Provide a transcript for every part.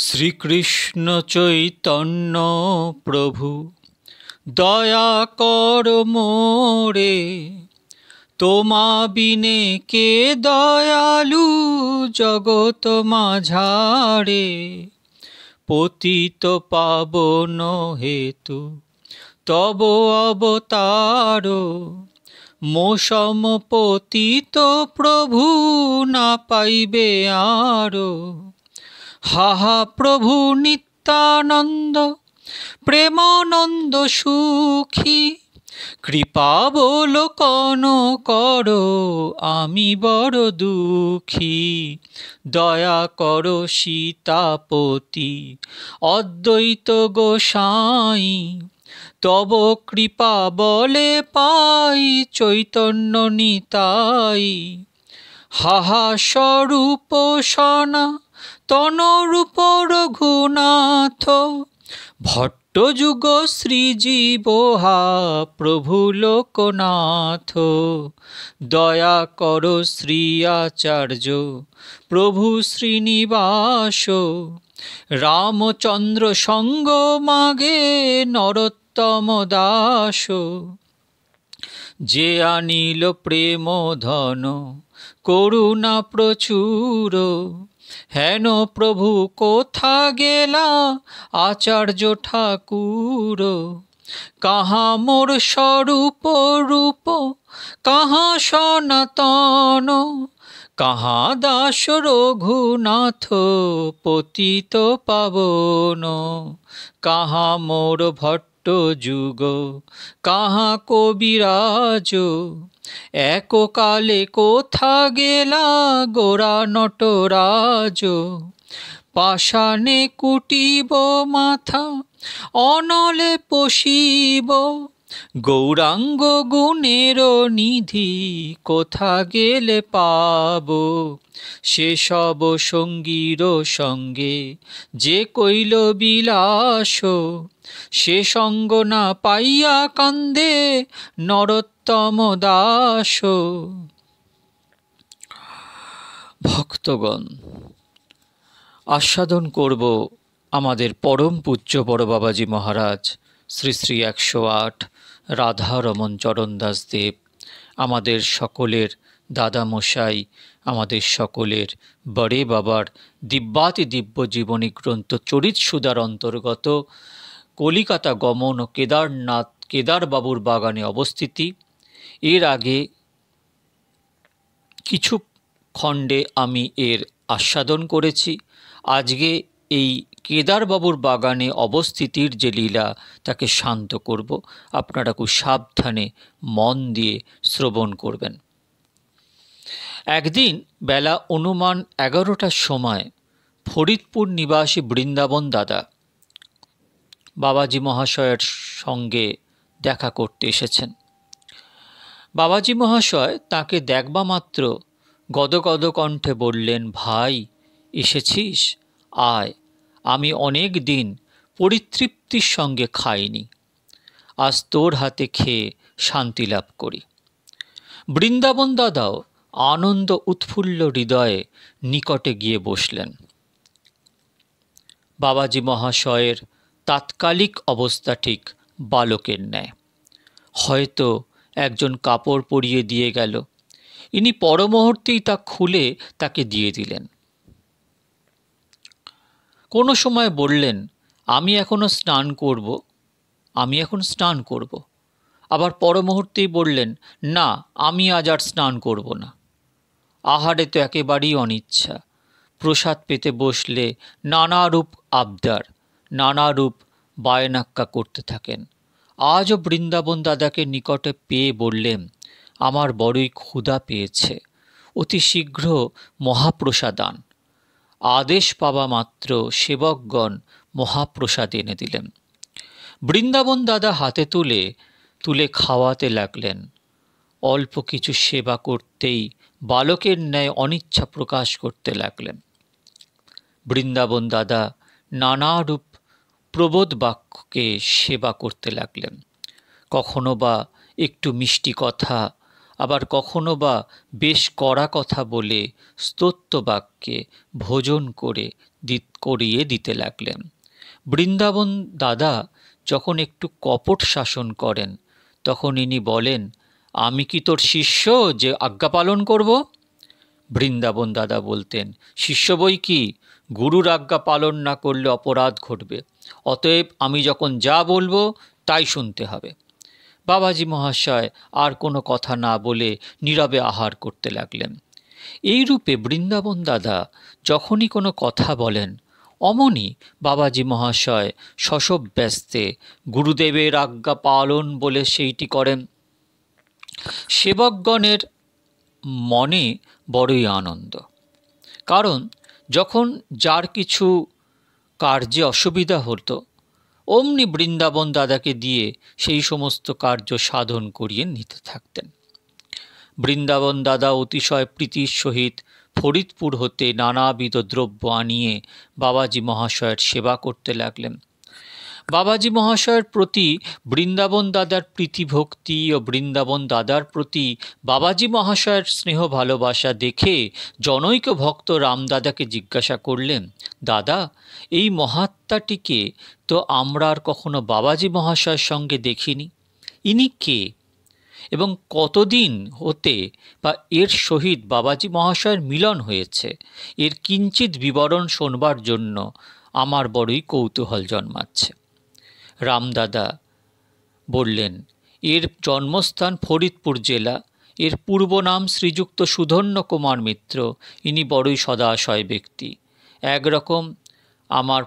শ্রীকৃষ্ণ চৈতন্য প্রভু দয়া কর মোরে, তোমা বিনে কে দয়ালু জগত মাঝারে। পতিত পাবন হেতু তব অবতার, মোসম পতিত প্রভু না পাইবে আরো। হাহা প্রভু নিত্যানন্দ প্রেমানন্দ সুখী, কৃপাবলোকন করো আমি বড় দুঃখী। দয়া করো সীতাপতি অদ্বৈত গোসাই, তব কৃপা বলে পাই চৈতন্য নিতাই। হাহা স্বরূপ সনাতনরূপ রঘুনাথ, ভট্টযুগ শ্রীজীব হা প্রভু লোকনাথ। দয়া করো শ্রী আচার্য প্রভু শ্রীনিবাস, রামচন্দ্র সঙ্গ মাগে নরোত্তম দাস। যে আনিল প্রেম ধন করুণা প্রচুর, হেন প্রভু কোথা গেলা আচার্য ঠাকুর। কাহা মোর স্বরূপ রূপ কাহা সনাতন, কাহা দাস রঘুনাথ পতিত পাবন। কাহা মোর ভট্ট যুগ কাহা কবিরাজ, এককালে কোথা গেলা গোরা নটরাজ। পাষাণে কুটিব মাথা অনলে পশিব, গৌরাঙ্গ গুণের নিধি কোথা গেলে পাব। সেসব সঙ্গীর সঙ্গে যে কইল বিলাস, সে সঙ্গ না পাইয়া কান্দে নরোত্তম দাস। ভক্তগণ, আস্বাদন করব আমাদের পরম পূজ্য বড় বাবাজি মহারাজ শ্রী শ্রী 108 রাধারমণ চরণদাস দেব, আমাদের সকলের দাদামশাই, আমাদের সকলের বড়ে বাবার দিব্যাতি দিব্য জীবনী গ্রন্থ চরিত সুধার অন্তর্গত কলিকাতা গমন ও কেদার বাবুর বাগানে অবস্থিতি। এর আগে কিছু খণ্ডে আমি এর আস্বাদন করেছি। আজকে এই কেদারবাবুর বাগানে অবস্থিতির যে লীলা তাকে শান্ত করব। আপনারা খুব সাবধানে মন দিয়ে শ্রবণ করবেন। একদিন বেলা অনুমান 11টার সময় ফরিদপুর নিবাসী বৃন্দাবন দাদা বাবাজি মহাশয়ের সঙ্গে দেখা করতে এসেছেন। বাবাজি মহাশয় তাকে দেখবা মাত্র গদগদ কণ্ঠে বললেন, ভাই এসেছিস, আয়, আমি অনেক দিন পরিতৃপ্তির সঙ্গে খাইনি, আজ তোর হাতে খেয়ে শান্তি লাভ করি। বৃন্দাবন দাদাও আনন্দ উৎফুল্ল হৃদয়ে নিকটে গিয়ে বসলেন। বাবাজি মহাশয়ের তাৎকালিক অবস্থা ঠিক বালকের ন্যায়। হয়তো একজন কাপড় পরিয়ে দিয়ে গেল, ইনি পরমুহূর্তেই তা খুলে তাকে দিয়ে দিলেন। কোনো সময় বললেন, আমি এখনো স্নান করব। আবার পরমুহূর্তেই বললেন, না, আমি আজ আর স্নান করব না। আহারে তো একেবারেই অনিচ্ছা। প্রসাদ পেতে বসলে নানারূপ আবদার, নানারূপ বায়নাক্কা করতে থাকেন। আজও বৃন্দাবন দাদাকে নিকটে পেয়ে বললেন, আমার বড়ই ক্ষুধা পেয়েছে, অতি শীঘ্র মহাপ্রসাদ আন। আদেশ পাওয়া মাত্র সেবকগণ মহাপ্রসাদ এনে দিলেন। বৃন্দাবন দাদা হাতে তুলে তুলে খাওয়াতে লাগলেন। অল্প কিছু সেবা করতেই বালকের ন্যায় অনিচ্ছা প্রকাশ করতে লাগলেন। বৃন্দাবন দাদা নানারূপ প্রবোধ বাক্যকে সেবা করতে লাগলেন। কখনো বা একটু মিষ্টি কথা, আবার কখনো বা বেশ কড়া কথা বলে স্তোত্র বাক্যে ভোজন করে করিয়ে দিতে লাগলেন। বৃন্দাবন দাদা যখন একটু কপট শাসন করেন, তখন ইনি বলেন, আমি কি তোর শিষ্য যে আজ্ঞা পালন করব? বৃন্দাবন দাদা বলতেন, শিষ্য বই কি, গুরুর আজ্ঞা পালন না করলে অপরাধ ঘটবে, অতএব আমি যখন যা বলবো তাই শুনতে হবে। বাবাজি মহাশয় আর কোনো কথা না বলে নীরবে আহার করতে লাগলেন। এই রূপে বৃন্দাবন দাদা যখনই কোনো কথা বলেন, অমনি বাবাজি মহাশয় শশব ব্যস্তে গুরুদেবের আজ্ঞা পালন বলে সেইটি করেন। সেবকগণের মনে বড়ই আনন্দ, কারণ যখন যার কিছু কার্যে অসুবিধা হতো, অমনি বৃন্দাবন দাদাকে দিয়ে সেই সমস্ত কার্য সাধন করিয়ে নিতে থাকতেন। বৃন্দাবন দাদা অতিশয় প্রীতির সহিত ফরিদপুর হতে নানাবিধ দ্রব্য আনিয়ে বাবাজি মহাশয়ের সেবা করতে লাগলেন। বাবাজি মহাশয়ের প্রতি বৃন্দাবন দাদার প্রীতিভক্তি ও বৃন্দাবন দাদার প্রতি বাবাজি মহাশয়ের স্নেহ ভালোবাসা দেখে জনৈক ভক্ত রামদাদাকে জিজ্ঞাসা করলেন, দাদা, এই মহাত্মাটিকে তো আমরা আর কখনো বাবাজি মহাশয়ের সঙ্গে দেখিনি, ইনি কে এবং কতদিন হতে বা এর সহিত বাবাজি মহাশয়ের মিলন হয়েছে, এর কিঞ্চিত বিবরণ শোনবার জন্য আমার বড়ই কৌতূহল জন্মাচ্ছে। রামদাদা বললেন, এর জন্মস্থান ফরিদপুর জেলা, এর পূর্ব নাম শ্রীযুক্ত সুধন্য কুমার মিত্র, ইনি বড়ই সদাশয় ব্যক্তি, একরকম আমার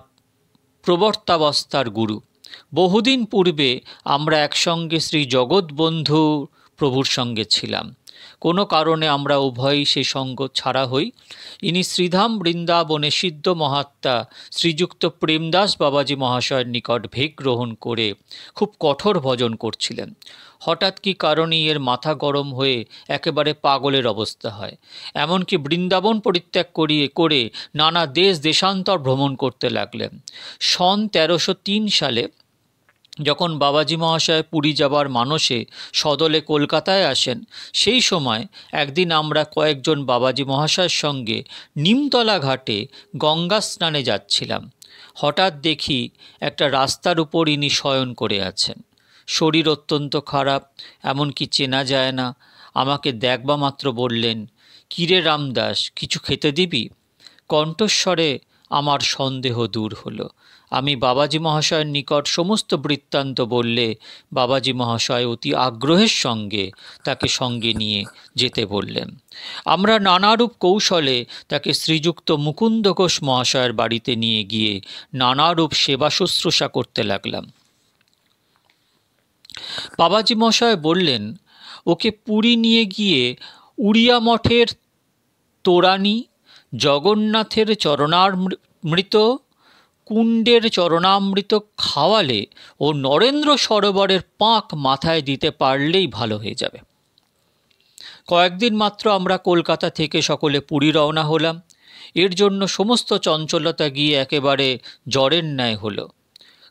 প্রবর্তাবস্থার গুরু। বহুদিন পূর্বে আমরা একসঙ্গে শ্রী জগৎবন্ধু প্রভুর সঙ্গে ছিলাম, কোনো কারণে আমরা উভয়ই সে সঙ্গ ছাড়া হই। ইনি শ্রীধাম বৃন্দাবনে সিদ্ধ মহাত্মা শ্রীযুক্ত প্রেমদাস বাবাজি মহাশয়ের নিকট ভেক গ্রহণ করে খুব কঠোর ভজন করছিলেন। হঠাৎ কি কারণে এর মাথা গরম হয়ে একেবারে পাগলের অবস্থা হয়, এমনকি বৃন্দাবন পরিত্যাগ করে নানা দেশ দেশান্তর ভ্রমণ করতে লাগলেন। সন 1303 সালে যখন বাবাজি মহাশয় পুরী যাবার মানসে সদলে কলকাতায় আসেন, সেই সময় একদিন আমরা কয়েকজন বাবাজি মহাশয়ের সঙ্গে নিমতলা ঘাটে গঙ্গা স্নানে যাচ্ছিলাম। হঠাৎ দেখি একটা রাস্তার উপর ইনি শয়ন করে আছেন। শরীর অত্যন্ত খারাপ, এমনকি চেনা যায় না। আমাকে দেখবা মাত্র বললেন, কিরে রামদাস, কিছু খেতে দিবি? কণ্ঠস্বরে আমার সন্দেহ দূর হলো। আমি বাবাজি মহাশয়ের নিকট সমস্ত বৃত্তান্ত বললে বাবাজি মহাশয় অতি আগ্রহের সঙ্গে তাকে সঙ্গে নিয়ে যেতে বললেন। আমরা নানারূপ কৌশলে তাকে শ্রীযুক্ত মুকুন্দ ঘোষ মহাশয়ের বাড়িতে নিয়ে গিয়ে নানারূপ সেবা শুশ্রূষা করতে লাগলাম। বাবাজি মহাশয় বললেন, ওকে পুরী নিয়ে গিয়ে উড়িয়া মঠের তোরানি, জগন্নাথের চরণামৃত, কুণ্ডের চরণামৃত খাওয়ালে ও নরেন্দ্র সরোবরের পাঁক মাথায় দিতে পারলেই ভালো হয়ে যাবে। কয়েকদিন মাত্র আমরা কলকাতা থেকে সকলে পুরী রওনা হলাম। এর জন্য সমস্ত চঞ্চলতা গিয়ে একেবারে জ্বরের ন্যায় হলো।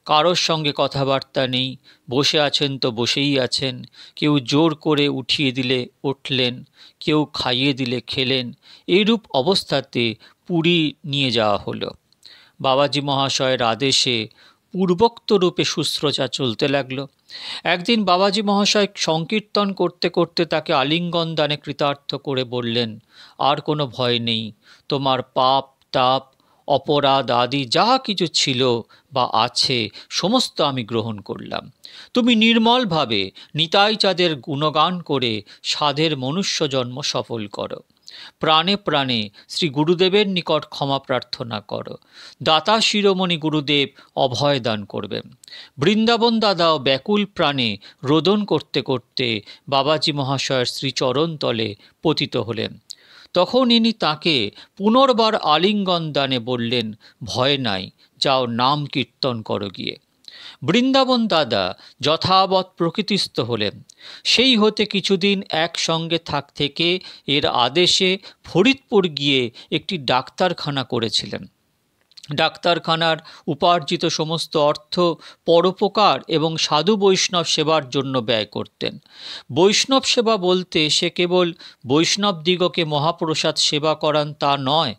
কারোর সঙ্গে কথাবার্তা নেই, বসে আছেন তো বসেই আছেন, কেউ জোর করে উঠিয়ে দিলে উঠলেন, কেউ খাইয়ে দিলে খেলেন। এইরূপ অবস্থাতে পুরী নিয়ে যাওয়া হলো। বাবাজি মহাশয়ের আদেশে পূর্বোক্ত রূপে শুশ্রূষা চলতে লাগলো। একদিন বাবাজি মহাশয় সংকীর্তন করতে করতে তাকে আলিঙ্গন দানে কৃতার্থ করে বললেন, আর কোনো ভয় নেই, তোমার পাপ তাপ অপরাধ আদি যা কিছু ছিল বা আছে সমস্ত আমি গ্রহণ করলাম। তুমি নির্মলভাবে নিতাই চাঁদের গুণগান করে সাধের মনুষ্য জন্ম সফল করো। প্রাণে প্রাণে শ্রী গুরুদেবের নিকট ক্ষমা প্রার্থনা করো। দাতা শিরোমণি গুরুদেব অভয় দান করবেন। বৃন্দাবন দাদাও ব্যাকুল প্রাণে রোদন করতে করতে বাবাজি মহাশয়ের শ্রীচরণ তলে পতিত হলেন। তখন ইনি তাকে পুনর্বার আলিঙ্গন দানে বললেন, ভয় নাই, যাও নাম কীর্তন করো গিয়ে। বৃন্দাবন দাদা যথাবৎ প্রকৃতিস্থ হলেন। সেই হতে কিছুদিন একসঙ্গে থেকে এর আদেশে ফরিদপুর গিয়ে একটি ডাক্তারখানা করেছিলেন। ডাক্তারখানার উপার্জিত সমস্ত অর্থ পরোপকার এবং সাধু বৈষ্ণব সেবার জন্য ব্যয় করতেন। বৈষ্ণব সেবা বলতে সে কেবল বৈষ্ণবদিগকে মহাপ্রসাদ সেবা করান তা নয়,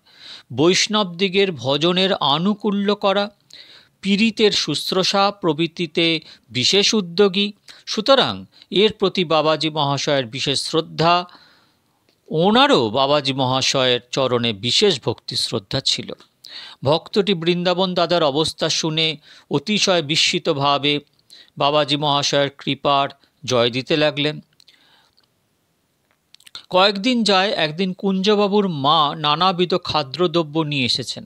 বৈষ্ণবদিগের ভজনের আনুকূল্য করা, পীড়িতের শুশ্রূষা প্রভৃতিতে বিশেষ উদ্যোগী। সুতরাং এর প্রতি বাবাজি মহাশয়ের বিশেষ শ্রদ্ধা। ওনারও বাবাজি মহাশয়ের চরণে বিশেষ ভক্তি শ্রদ্ধা ছিল। ভক্তটি বৃন্দাবন দাদার অবস্থা শুনে অতিশয় বিস্মিতভাবে বাবাজি মহাশয়ের কৃপার জয় দিতে লাগলেন। কয়েকদিন যায়, একদিন কুঞ্জবাবুর মা নানাবিধ খাদ্যদ্রব্য নিয়ে এসেছেন।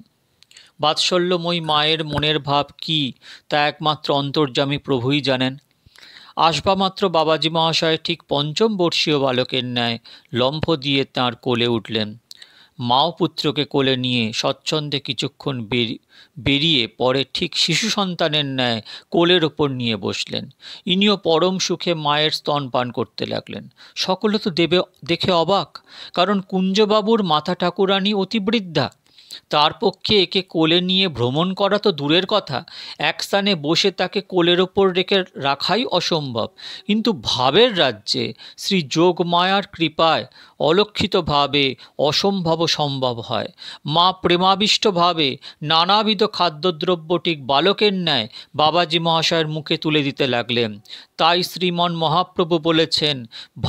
বাৎসল্যময়ী মায়ের মনের ভাব কি তা একমাত্র অন্তর্যামী প্রভুই জানেন। আসবামাত্র বাবাজি মহাশয় ঠিক পঞ্চম বর্ষীয় বালকের ন্যায় লম্ফ দিয়ে তাঁর কোলে উঠলেন। মাও পুত্রকে কোলে নিয়ে স্বচ্ছন্দে কিছুক্ষণ বেরিয়ে পরে ঠিক শিশু সন্তানের ন্যায় কোলের ওপর নিয়ে বসলেন। ইনিও পরম সুখে মায়ের স্তন পান করতে লাগলেন। সকলে তো দেখে অবাক, কারণ কুঞ্জবাবুর মাতা ঠাকুরানী অতি বৃদ্ধা। তার পক্ষে একে কোলে নিয়ে ভ্রমণ করা তো দূরের কথা, এক স্থানে বসে তাকে কোলের ওপর রেখে রাখাই অসম্ভব। কিন্তু ভাবের রাজ্যে শ্রী যোগমায়ার কৃপায় অলক্ষিতভাবে অসম্ভব সম্ভব হয়। মা প্রেমাবিষ্টভাবে নানাবিধ খাদ্যদ্রব্য ঠিক বালকের ন্যায় বাবাজি মহাশয়ের মুখে তুলে দিতে লাগলেন। তাই শ্রীমন মহাপ্রভু বলেছেন,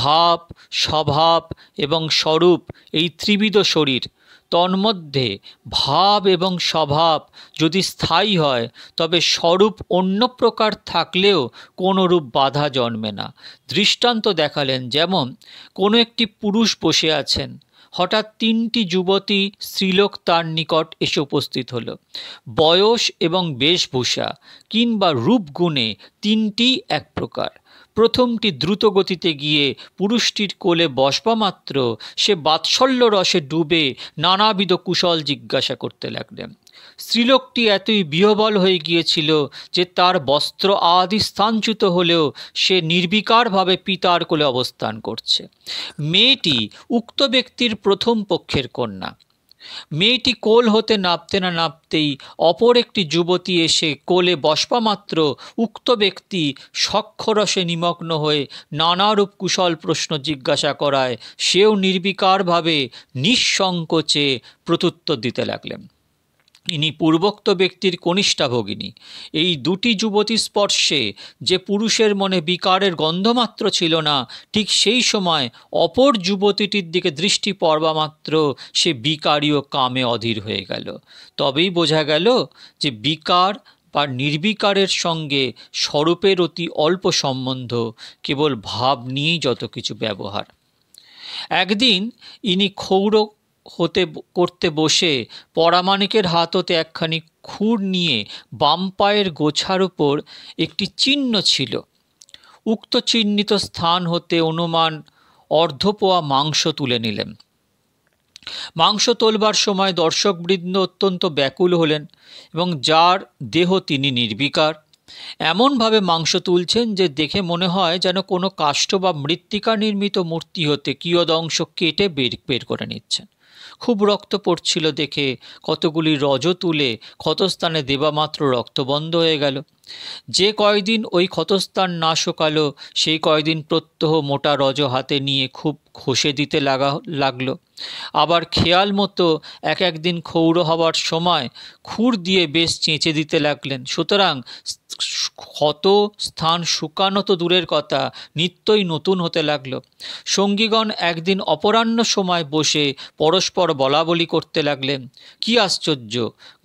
ভাব, স্বভাব এবং স্বরূপ এই ত্রিবিধ শরীর। তন্মধ্যে ভাব এবং স্বভাব যদি স্থায়ী হয়, তবে স্বরূপ অন্য প্রকার থাকলেও কোনোরূপ বাধা জন্মে না। দৃষ্টান্ত দেখালেন, যেমন কোনো একটি পুরুষ বসে আছেন, হঠাৎ তিনটি যুবতী স্ত্রীলোক তার নিকট এসে উপস্থিত হলো। বয়স এবং বেশভূষা কিংবা রূপগুণে তিনটি এক প্রকার। প্রথমটি দ্রুত গতিতে গিয়ে পুরুষটির কোলে বসবামাত্র সে বাৎসল্য রসে ডুবে নানাবিধ কুশল জিজ্ঞাসা করতে লাগলেন। স্ত্রীলোকটি এতই বিহ্বল হয়ে গিয়েছিল যে তার বস্ত্র আদি স্থানচ্যুত হলেও সে নির্বিকারভাবে পিতার কোলে অবস্থান করছে। মেয়েটি উক্ত ব্যক্তির প্রথম পক্ষের কন্যা। মেয়েটি কোল হতে নামতে না নামতেই অপর একটি যুবতী এসে কোলে বসবামাত্র উক্ত ব্যক্তি সক্ষরসে নিমগ্ন হয়ে নানারূপ কুশল প্রশ্ন জিজ্ঞাসা করায় সেও নির্বিকারভাবে নিঃসংকোচে প্রত্যুত্তর দিতে লাগলেন। ইনি পূর্বোক্ত ব্যক্তির কনিষ্ঠা ভগিনী। এই দুটি যুবতী স্পর্শে যে পুরুষের মনে বিকারের গন্ধমাত্র ছিল না, ঠিক সেই সময় অপর যুবতীটির দিকে দৃষ্টি পড়বামাত্র সে বিকারী ও কামে অধীর হয়ে গেল। তবেই বোঝা গেল যে বিকার বা নির্বিকারের সঙ্গে স্বরূপের অতি অল্প সম্বন্ধ, কেবল ভাব নিয়েই যত কিছু ব্যবহার। একদিন ইনি ক্ষৌর করতে বসে পরামানিকের হাত হতে একখানি খুর নিয়ে বাম পায়ের গোছার উপর একটি চিহ্ন ছিল। উক্ত চিহ্নিত স্থান হতে অনুমান অর্ধপোয়া মাংস তুলে নিলেন। মাংস তোলবার সময় দর্শকবৃন্দ অত্যন্ত ব্যাকুল হলেন এবং যার দেহ তিনি নির্বিকার এমনভাবে মাংস তুলছেন যে দেখে মনে হয় যেন কোনো কাষ্ঠ বা মৃত্তিকা নির্মিত মূর্তি হতে কিয়দংশ কেটে বের করে নিচ্ছেন। খুব রক্ত পড়ছিল দেখে কতগুলি রজ তুলে ক্ষতস্থানে দেবামাত্র রক্ত বন্ধ হয়ে গেল। যে কয়দিন ওই ক্ষতস্থান না শোকালো সেই কয়দিন প্রত্যহ মোটা রজ হাতে নিয়ে খুব ঘষে দিতে লাগলো। আবার খেয়াল মতো একদিন ক্ষৌর হবার সময় খুর দিয়ে বেশ চেঁচে দিতে লাগলেন। সুতরাং ক্ষত স্থান শুকানো তো দূরের কথা, নিত্যই নতুন হতে লাগলো। সঙ্গীগণ একদিন অপরাহ্ন সময় বসে পরস্পর বলাবলি করতে লাগলেন, কি আশ্চর্য,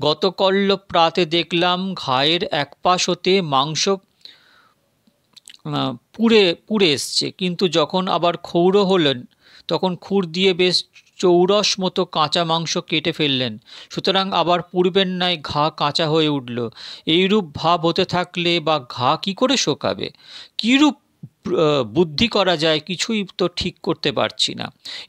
গতকল্য প্রাতে দেখলাম ঘায়ের এক পাশ হতে মাংস পুড়ে এসছে, কিন্তু যখন আবার ক্ষৌর হলেন তখন খুর দিয়ে বেশ চৌরস মতো কাঁচা মাংস কেটে ফেললেন। সুতরাং আবার পূর্বের ন্যায় ঘা কাঁচা হয়ে উঠল। এইরূপ ভাব হতে থাকলে বা ঘা কি করে শোকাবে? কীরূপ বুদ্ধি করা যায় কিছুই তো ঠিক করতে পারছি না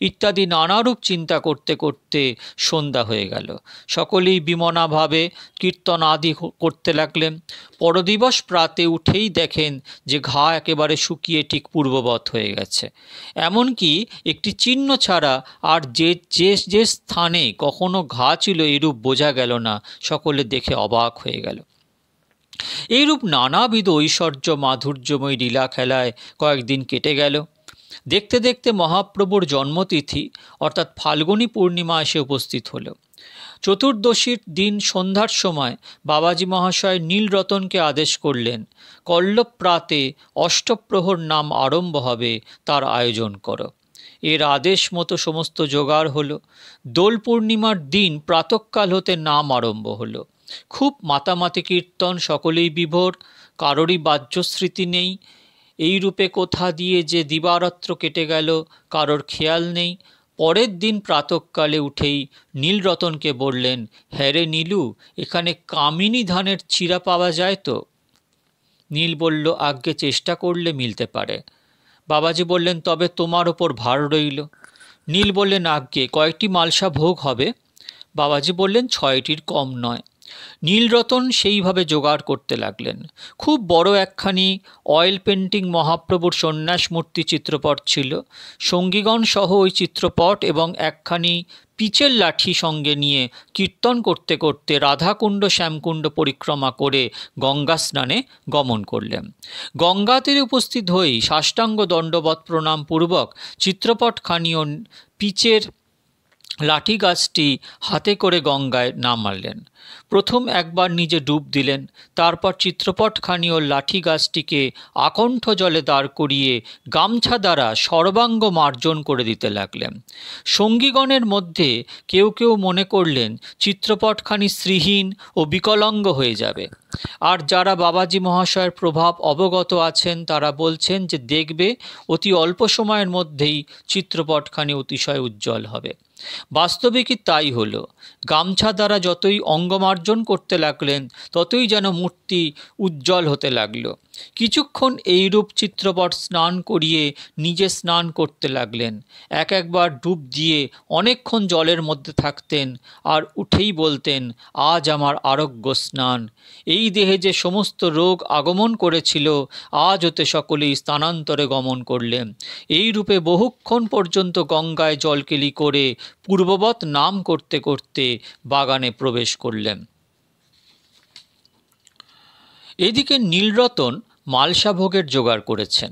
ইত্যাদি নানারূপ চিন্তা করতে করতে সন্ধ্যা হয়ে গেল। সকলেই বিমনাভাবে কীর্তন আদি করতে লাগলেন। পরদিবস প্রাতে উঠেই দেখেন যে ঘা একেবারে শুকিয়ে ঠিক পূর্ববৎ হয়ে গেছে। এমনকি একটি চিহ্ন ছাড়া আর যে যে যে স্থানে কখনো ঘা ছিল এরূপ বোঝা গেল না। সকলে দেখে অবাক হয়ে গেল। এইরূপ নানাবিধ ঐশ্বর্য মাধুর্যময় লীলা খেলায় কয়েকদিন কেটে গেল। দেখতে দেখতে মহাপ্রভুর জন্মতিথি অর্থাৎ ফাল্গুনী পূর্ণিমা এসে উপস্থিত হল। চতুর্দশীর দিন সন্ধ্যার সময় বাবাজি মহাশয় নীলরতনকে আদেশ করলেন, কল্লব প্রাতে অষ্টপ্রহর নাম আরম্ভ হবে, তার আয়োজন করো। এর আদেশ মতো সমস্ত জোগাড় হলো। দোল পূর্ণিমার দিন প্রাতঃকাল হতে নাম আরম্ভ হলো। খুব মাতামাতি কীর্তন, সকলেই বিভোর, কারোরই বাহ্যস্মৃতি নেই। এই রূপে কোথা দিয়ে যে দিবারাত্র কেটে গেল কারোর খেয়াল নেই। পরের দিন প্রাতঃকালে উঠেই নীলরতনকে বললেন, হ্যাঁ রে নীলু, এখানে কামিনী ধানের চিরা পাওয়া যায় তো? নীল বলল, আজ্ঞে চেষ্টা করলে মিলতে পারে। বাবাজি বললেন, তবে তোমার ওপর ভার রইল। নীল বললেন, আজ্ঞে কয়েকটি মালসা ভোগ হবে? বাবাজি বললেন, 6টির কম নয়। নীলরতন সেইভাবে জোগাড় করতে লাগলেন। খুব বড় একখানি অয়েল পেন্টিং মহাপ্রভুর সন্ন্যাস মূর্তি চিত্রপট ছিল। সঙ্গীগণ সহ ওই চিত্রপট এবং একখানি পিচের লাঠি সঙ্গে নিয়ে কীর্তন করতে করতে রাধাকুণ্ড শ্যামকুণ্ড পরিক্রমা করে গঙ্গা স্নানে গমন করলেন। গঙ্গা তীরে উপস্থিত হয়েই সাষ্টাঙ্গ দণ্ডবৎ প্রণাম পূর্বক চিত্রপটখানি ও পিচের লাঠি গাছটি হাতে করে গঙ্গায় নামালেন। প্রথম একবার নিজে ডুব দিলেন, তারপর চিত্রপটখানি ও লাঠি গাছটিকে আকণ্ঠ জলে দাঁড় করিয়ে গামছা দ্বারা সর্বাঙ্গ মার্জন করে দিতে লাগলেন। সঙ্গীগণের মধ্যে কেউ কেউ মনে করলেন চিত্রপটখানি শ্রীহীন ও বিকলাঙ্গ হয়ে যাবে, আর যারা বাবাজি মহাশয়ের প্রভাব অবগত আছেন তারা বলছেন যে দেখবে অতি অল্প সময়ের মধ্যেই চিত্রপটখানি অতিশয় উজ্জ্বল হবে। বাস্তবিকই তাই হলো। গামছা দ্বারা যতই অঙ্গমার্জন করতে লাগলেন ততই যেন মূর্তি উজ্জ্বল হতে লাগলো। কিছুক্ষণ এইরূপ চিত্রপট স্নান করিয়ে নিজে স্নান করতে লাগলেন। একবার ডুব দিয়ে অনেকক্ষণ জলের মধ্যে থাকতেন আর উঠেই বলতেন, আজ আমার আরোগ্য স্নান। এই দেহে যে সমস্ত রোগ আগমন করেছিল আজ হতে সকলেই স্থানান্তরে গমন করলেন। এই রূপে বহুক্ষণ পর্যন্ত গঙ্গায় জলকেলি করে পূর্ববৎ নাম করতে করতে বাগানে প্রবেশ করলেন। এদিকে নীলরতন মালসাভোগের জোগাড় করেছেন।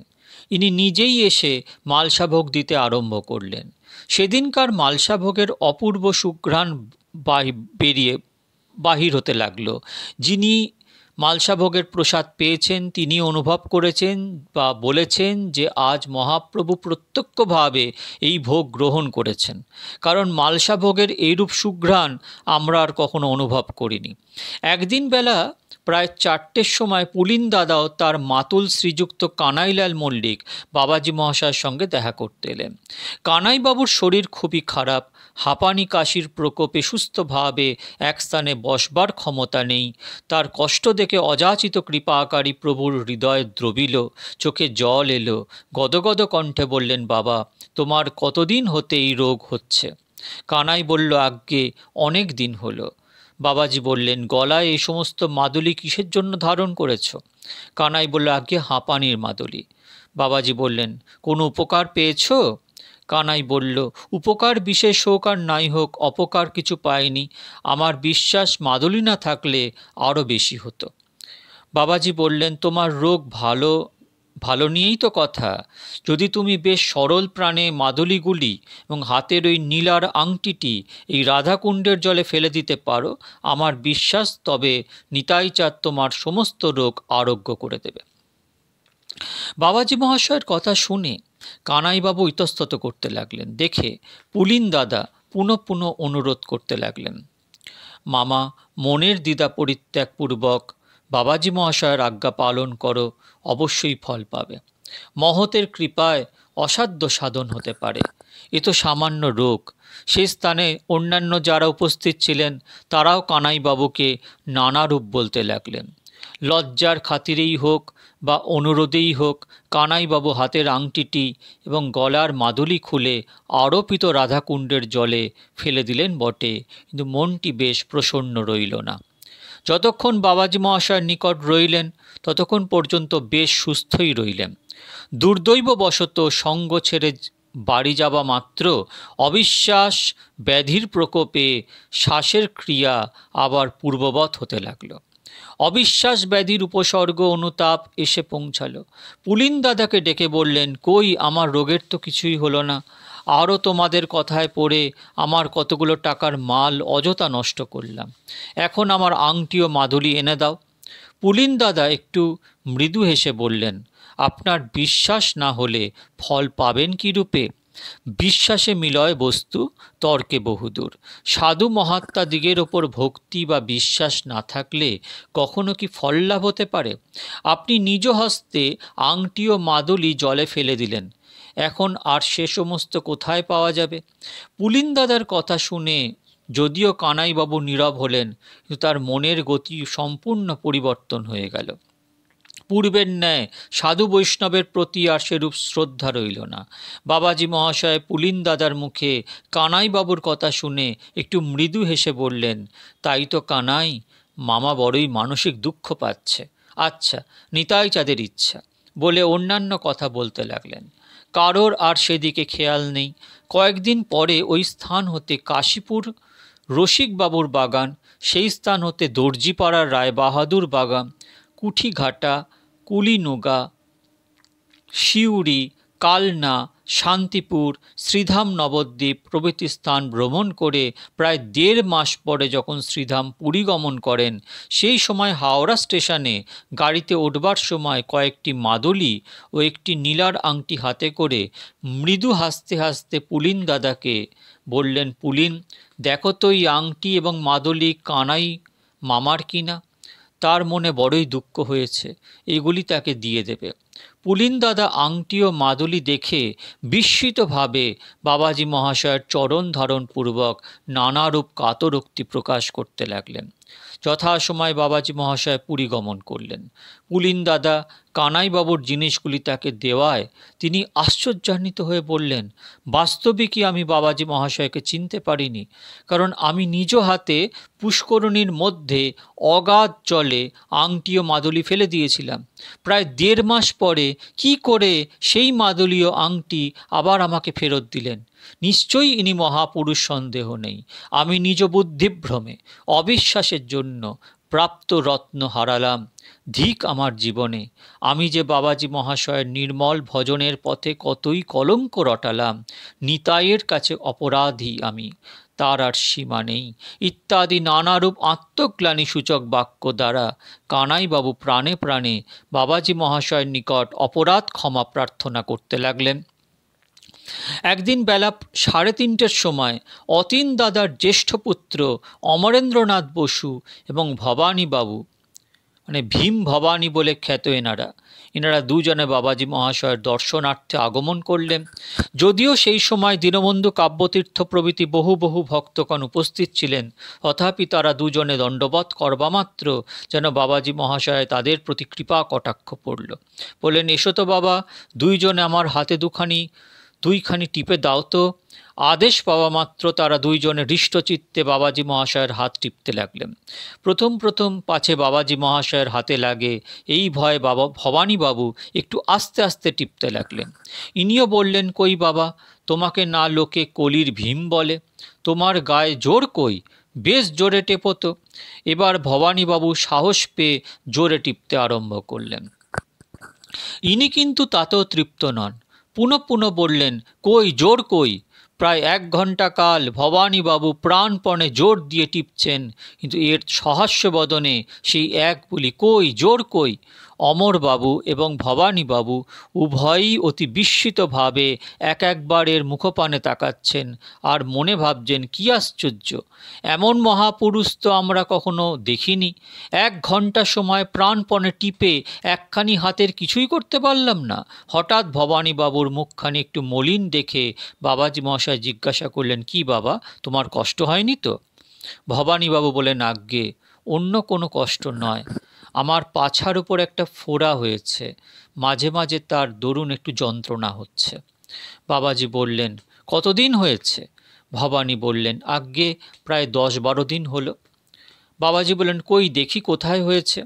ইনি নিজেই এসে মালসাভোগ দিতে আরম্ভ করলেন। সেদিনকার মালসাভোগের অপূর্ব সুঘ্রাণ বাহির হতে লাগলো। যিনি মালসাভোগের প্রসাদ পেয়েছেন তিনি অনুভব করেছেন বা বলেছেন যে আজ মহাপ্রভু প্রত্যক্ষভাবে এই ভোগ গ্রহণ করেছেন, কারণ মালসাভোগের এইরূপ সুঘ্রাণ আমরা আর কখনো অনুভব করিনি। একদিন বেলা প্রায় 4টের সময় পুলিন দাদাও তার মাতুল শ্রীযুক্ত কানাইলাল মল্লিক বাবাজি মহাশয়ের সঙ্গে দেখা করতে এলেন। কানাইবাবুর শরীর খুবই খারাপ, হাঁপানি কাশির প্রকোপে সুস্থভাবে এক স্থানে বসবার ক্ষমতা নেই। তার কষ্ট দেখে অযাচিত কৃপাকারী প্রভুর হৃদয় দ্রবিল, চোখে জল এলো। গদগদ কণ্ঠে বললেন, বাবা, তোমার কতদিন হতে এই রোগ হচ্ছে? কানাই বলল, আজ্ঞে অনেক দিন হলো। বাবাজি বললেন, গলায় এই সমস্ত মাদুলি কিসের জন্য ধারণ করেছ? কানাই বলল, আজ্ঞে হাঁপানির মাদুলি। বাবাজি বললেন, কোনো উপকার পেয়েছ? কানাই বলল, উপকার বিশেষ হোক আর নাই হোক, অপকার কিছু পাইনি। আমার বিশ্বাস মাদুলি না থাকলে আরও বেশি হতো। বাবাজি বললেন, তোমার রোগ ভালো নিয়েই তো কথা। যদি তুমি বেশ সরল প্রাণে মাদুলিগুলি এবং হাতের ওই নীলার আংটিটি এই রাধাকুণ্ডের জলে ফেলে দিতে পারো, আমার বিশ্বাস তবে নিতাই চাঁদ তোমার সমস্ত রোগ আরোগ্য করে দেবে। বাবাজি মহাশয়ের কথা শুনে কানাইবাবু ইতস্তত করতে লাগলেন। দেখে পুলিন দাদা পুনঃ পুনঃ অনুরোধ করতে লাগলেন, মামা, মনের দ্বিধা পরিত্যাগপূর্বক বাবাজি মহাশয়ের আজ্ঞা পালন করো, অবশ্যই ফল পাবে। মহতের কৃপায় অসাধ্য সাধন হতে পারে। এ তো সামান্য রোগ। সে স্থানে অন্যান্য যারা উপস্থিত ছিলেন তারাও কানাইবাবুকে নানা রূপ বলতে লাগলেন। লজ্জার খাতিরেই হোক বা অনুরোধেই হোক কানাইবাবু হাতের আংটিটি এবং গলার মাদুলি খুলে আরোপিত রাধাকুণ্ডের জলে ফেলে দিলেন বটে, কিন্তু মনটি বেশ প্রসন্ন রইল না। যতক্ষণ বাবাজি মহাশয়ের নিকট রইলেন ততক্ষণ পর্যন্ত বেশ সুস্থই রইলেন। দুর্দৈববশত সঙ্গ ছেড়ে বাড়ি যাওয়া মাত্র অবিশ্বাস ব্যাধির প্রকোপে শ্বাসের ক্রিয়া আবার পূর্ববৎ হতে লাগল। অবিশ্বাস ব্যাধির উপসর্গ অনুতাপ এসে পৌঁছালো। পুলিন দাদাকে ডেকে বললেন, কই আমার রোগের তো কিছুই হলো না, আরও তোমাদের কথায় পড়ে আমার কতগুলো টাকার মাল অযথা নষ্ট করলাম, এখন আমার আংটি ও মাদুলি এনে দাও। পুলিন দাদা একটু মৃদু হেসে বললেন, আপনার বিশ্বাস না হলে ফল পাবেন কি রূপে? বিশ্বাসে মিলয় বস্তু, তর্কে বহুদূর। সাধু মহাত্মা দিগের ওপর ভক্তি বা বিশ্বাস না থাকলে কখনো কি ফল লাভ হতে পারে? আপনি নিজ হস্তে আংটি ও মাদুলি জলে ফেলে দিলেন, এখন আর সে সমস্ত কোথায় পাওয়া যাবে? পুলিন দাদার কথা শুনে যদিও কানাইবাবু নীরব হলেন, কিন্তু তার মনের গতি সম্পূর্ণ পরিবর্তন হয়ে গেল। পূর্বের ন্যায় সাধু বৈষ্ণবের প্রতি আর সেরূপ শ্রদ্ধা রইল না। বাবাজি মহাশয় পুলিন দাদার মুখে কানাইবাবুর কথা শুনে একটু মৃদু হেসে বললেন, তাই তো কানাই, মামা বড়ই মানসিক দুঃখ পাচ্ছে। আচ্ছা, নিতাই চাঁদের ইচ্ছা, বলে অন্যান্য কথা বলতে লাগলেন। কারোর আর সেদিকে খেয়াল নেই। কয়েকদিন পরে ওই স্থান হতে কাশীপুর রসিকবাবুর বাগান, সেই স্থান হতে দর্জিপাড়ার রায় বাহাদুর বাগান, কুঠিঘাটা, কুলিনুগা, শিউরি, কালনা, শান্তিপুর, শ্রীধাম নবদ্বীপ প্রভৃতি স্থান ভ্রমণ করে প্রায় 1.5 মাস পরে যখন শ্রীধাম পুরী গমন করেন, সেই সময় হাওড়া স্টেশনে গাড়িতে উঠবার সময় কয়েকটি মাদুলি ও একটি নীলার আংটি হাতে করে মৃদু হাসতে হাসতে পুলিন দাদাকে বললেন, পুলিন, দেখো তো এই আংটি এবং মাদুলি কানাই মামার কিনা। তার মনে বড়ই দুঃখ হয়েছে, এগুলি তাকে দিয়ে দেবে। পুলিন দাদা আংটি ও মাদুলি দেখে বিস্মিতভাবে বাবাজি মহাশয়ের চরণ ধারণ পূর্বক নানারূপ কাতরোক্তি প্রকাশ করতে লাগলেন। যথাসময় বাবাজি মহাশয় পুরী গমন করলেন। পুলিন দাদা কানাইবাবুর জিনিসগুলি তাকে দেওয়ায় তিনি আশ্চর্যান্বিত হয়ে বললেন, বাস্তবিকই আমি বাবাজি মহাশয়কে চিনতে পারিনি, কারণ আমি নিজ হাতে পুষ্করণীর মধ্যে অগাধ জলে আংটি ও মাদুলি ফেলে দিয়েছিলাম। প্রায় 1.5 মাস পরে কি করে সেই মাদুলি ও আংটি আবার আমাকে ফেরত দিলেন? নিশ্চয়ই ইনি মহাপুরুষ, সন্দেহ নেই। আমি নিজ বুদ্ধিভ্রমে অবিশ্বাসের জন্য প্রাপ্ত রত্ন হারালাম। ধিক আমার জীবনে, আমি যে বাবাজি মহাশয়ের নির্মল ভজনের পথে কতই কলঙ্ক রটালাম। নিতাইয়ের কাছে অপরাধী আমি, তার আর সীমা নেই। ইত্যাদি নানারূপ আত্মগ্লানি সূচক বাক্য দ্বারা কানাইবাবু প্রাণে প্রাণে বাবাজি মহাশয়ের নিকট অপরাধ ক্ষমা প্রার্থনা করতে লাগলেন। একদিন বেলা 3:30টার সময় অতীন দাদার জ্যেষ্ঠ পুত্র অমরেন্দ্রনাথ বসু এবং ভবানীবাবু, মানে ভীম ভবানী বলে খ্যাত, এনারা দুজনে বাবাজি মহাশয়ের দর্শনার্থে আগমন করলেন। যদিও সেই সময় দীনবন্ধু কাব্যতীর্থ প্রভৃতি বহু বহু ভক্তগণ উপস্থিত ছিলেন, তথাপি তারা দুজনে দণ্ডবৎ করবা মাত্র যেন বাবাজি মহাশয় তাদের প্রতি কৃপা কটাক্ষ পড়ল। বললেন, এসো তো বাবা, দুইজনে আমার হাতে দুইখানি টিপে দাও তো। আদেশ পাওয়া মাত্র তারা দুইজনে হৃষ্টচিত্তে বাবাজি মহাশয়ের হাত টিপতে লাগলেন। প্রথম প্রথম পাছে বাবাজি মহাশয়ের হাতে লাগে এই ভয়ে ভবানীবাবু একটু আস্তে আস্তে টিপতে লাগলেন। ইনিও বললেন, কই বাবা, তোমাকে না লোকে কলির ভীম বলে, তোমার গায়ে জোর কই, বেশ জোরে টেপো তো। এবার ভবানীবাবু সাহস পেয়ে জোরে টিপতে আরম্ভ করলেন। ইনি কিন্তু তাতেও তৃপ্ত নন, পুনঃ পুনঃ বললেন, কই জোর কই। প্রায় 1 ঘণ্টা কাল ভবানীবাবু প্রাণপণে জোর দিয়ে টিপছেন, কিন্তু এর সহাস্য বদনে সেই এক বলি, কই জোর কই। অমরবাবু এবং ভবানীবাবু উভয়ই অতি বিস্মিতভাবে একবার এর মুখপানে তাকাচ্ছেন আর মনে ভাবছেন, কি আশ্চর্য, এমন মহাপুরুষ তো আমরা কখনো দেখিনি। 1 ঘণ্টা সময় প্রাণপণে টিপে একখানি হাতের কিছুই করতে পারলাম না। হঠাৎ ভবানীবাবুর মুখখানি একটু মলিন দেখে বাবাজি মহাশয় জিজ্ঞাসা করলেন, কি বাবা, তোমার কষ্ট হয়নি তো? ভবানীবাবু বলেন, আজ্ঞে, অন্য কোনো কষ্ট নয়, আমার পাছার উপর একটা ফোড়া হয়েছে, মাঝে মাঝে তার দরুন একটু যন্ত্রণা হচ্ছে। বাবাজি বললেন, কতদিন হয়েছে? ভবানী বললেন, আজ্ঞে প্রায় 10-12 দিন হলো। বাবাজি বললেন, কই দেখি কোথায় হয়েছে?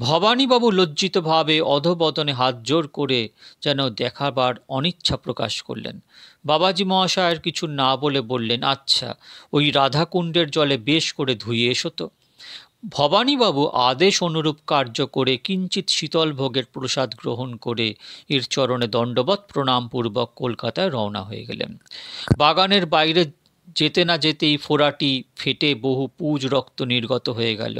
ভবানীবাবু লজ্জিতভাবে অধোবদনে হাত জোর করে যেন দেখাবার অনিচ্ছা প্রকাশ করলেন। বাবাজি মহাশয়ের কিছু না বলে বললেন, আচ্ছা, ওই রাধাকুণ্ডের জলে বেশ করে ধুয়ে এসো তো। ভবানীবাবু আদেশ অনুরূপ কার্য করে কিঞ্চিত শীতল ভোগের প্রসাদ গ্রহণ করে এর চরণে দণ্ডবৎ প্রণামপূর্বক কলকাতায় রওনা হয়ে গেলেন। বাগানের বাইরে যেতে না যেতেই ফোড়াটি ফেটে বহু পুজ রক্ত নির্গত হয়ে গেল।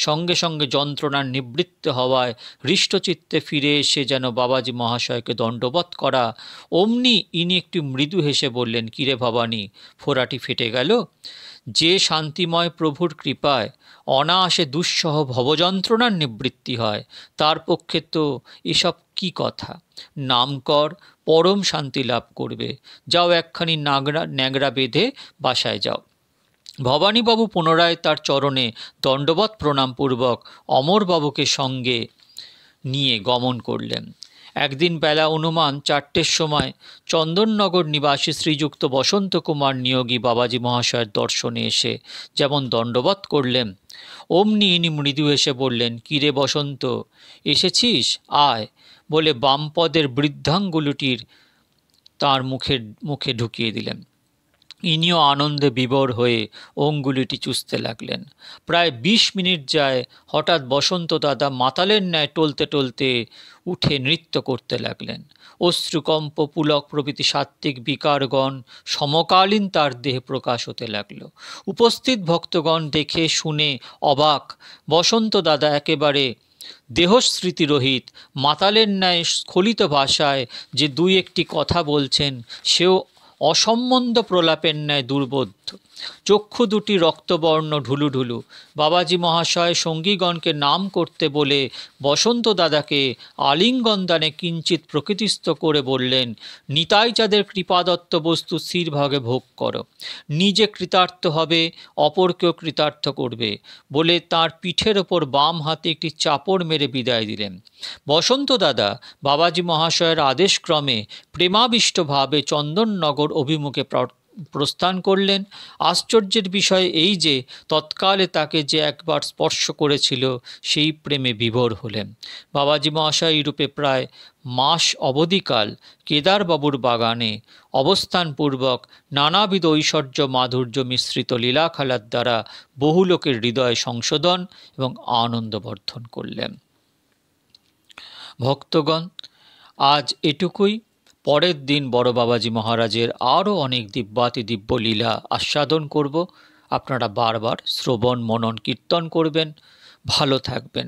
সঙ্গে সঙ্গে যন্ত্রণার নিবৃত্ত হওয়ায় হৃষ্টচিত্তে ফিরে এসে যেন বাবাজি মহাশয়কে দণ্ডবৎ করা, অমনি ইনি একটু মৃদু হেসে বললেন, কিরে ভবানী, ফোড়াটি ফেটে গেল? যে শান্তিময় প্রভুর কৃপায় অনায়াসে দুঃসহ ভবযন্ত্রণার নিবৃত্তি হয়, তার পক্ষে তো এসব কি কথা। নাম কর, পরম শান্তি লাভ করবে। যাও একখানি ন্যাংরা বেঁধে বাসায় যাও। ভবানীবাবু পুনরায় তার চরণে দণ্ডবৎ প্রণামপূর্বক অমরবাবুকে সঙ্গে নিয়ে গমন করলেন। একদিন বেলা অনুমান 4টের সময় চন্দননগর নিবাসী শ্রীযুক্ত বসন্ত কুমার নিয়োগী বাবাজি মহাশয়ের দর্শনে এসে যেমন দণ্ডবৎ করলেন, অমনি ইনি মৃদু এসে বললেন, কিরে বসন্ত, এসেছিস, আয়, বলে বামপদের বৃদ্ধাঙ্গুলিটির তাঁর মুখে ঢুকিয়ে দিলেন। ইনিও আনন্দে বিভোর হয়ে অঙ্গুলিটি চুষতে লাগলেন। প্রায় 20 মিনিট যায়, হঠাৎ বসন্ত দাদা মাতালের ন্যায় টলতে টলতে উঠে নৃত্য করতে লাগলেন। অশ্রুকম্প, পুলক প্রভৃতি সাত্ত্বিক বিকারগণ সমকালীন তার দেহে প্রকাশ হতে লাগল। উপস্থিত ভক্তগণ দেখে শুনে অবাক। বসন্ত দাদা একেবারে দেহস্মৃতিরহিত মাতালের ন্যায় স্খলিত ভাষায় যে 2-1টি কথা বলছেন, সেও অসম্বন্ধ প্রলাপের ন্যায় দুর্বোধ্য। চক্ষু দুটি রক্তবর্ণ ঢুলুঢুলু। বাবাজি মহাশয় সঙ্গীগণকে নাম করতে বলে বসন্ত দাদাকে আলিঙ্গনদানে কিঞ্চিত প্রকৃতিস্থ করে বললেন, নিতাই চাঁদের কৃপাদত্ত বস্তু স্থিরভাগে ভোগ করো, নিজে কৃতার্থ হবে, অপরকেও কৃতার্থ করবে, বলে তার পিঠের ওপর বাম হাতে একটি চাপড় মেরে বিদায় দিলেন। বসন্ত দাদা বাবাজি মহাশয়ের আদেশক্রমে প্রেমাবিষ্টভাবে চন্দননগর অভিমুখে প্রস্থান করলেন। আশ্চর্যের বিষয় এই যে তৎকালে তাকে যে একবার স্পর্শ করেছিল, সেই প্রেমে বিভোর হলেন। বাবাজি মহাশয় ইউরোপে প্রায় মাস অবধিকাল কেদারবাবুর বাগানে অবস্থানপূর্বক নানাবিধ ঐশ্বর্য মাধুর্য মিশ্রিত লীলা খেলার দ্বারা বহু লোকের হৃদয় সংশোধন এবং আনন্দবর্ধন করলেন। ভক্তগণ, আজ এটুকুই। পরের দিন বড় বাবাজি মহারাজের আরও অনেক দিব্যাতি দিব্য লীলা আস্বাদন করব। আপনারা বারবার শ্রবণ মনন কীর্তন করবেন। ভালো থাকবেন।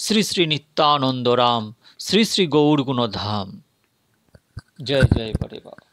শ্রী শ্রী নিত্যানন্দ রাম, শ্রী শ্রী গৌরগুণধাম। জয় জয় বড়ে বাবা।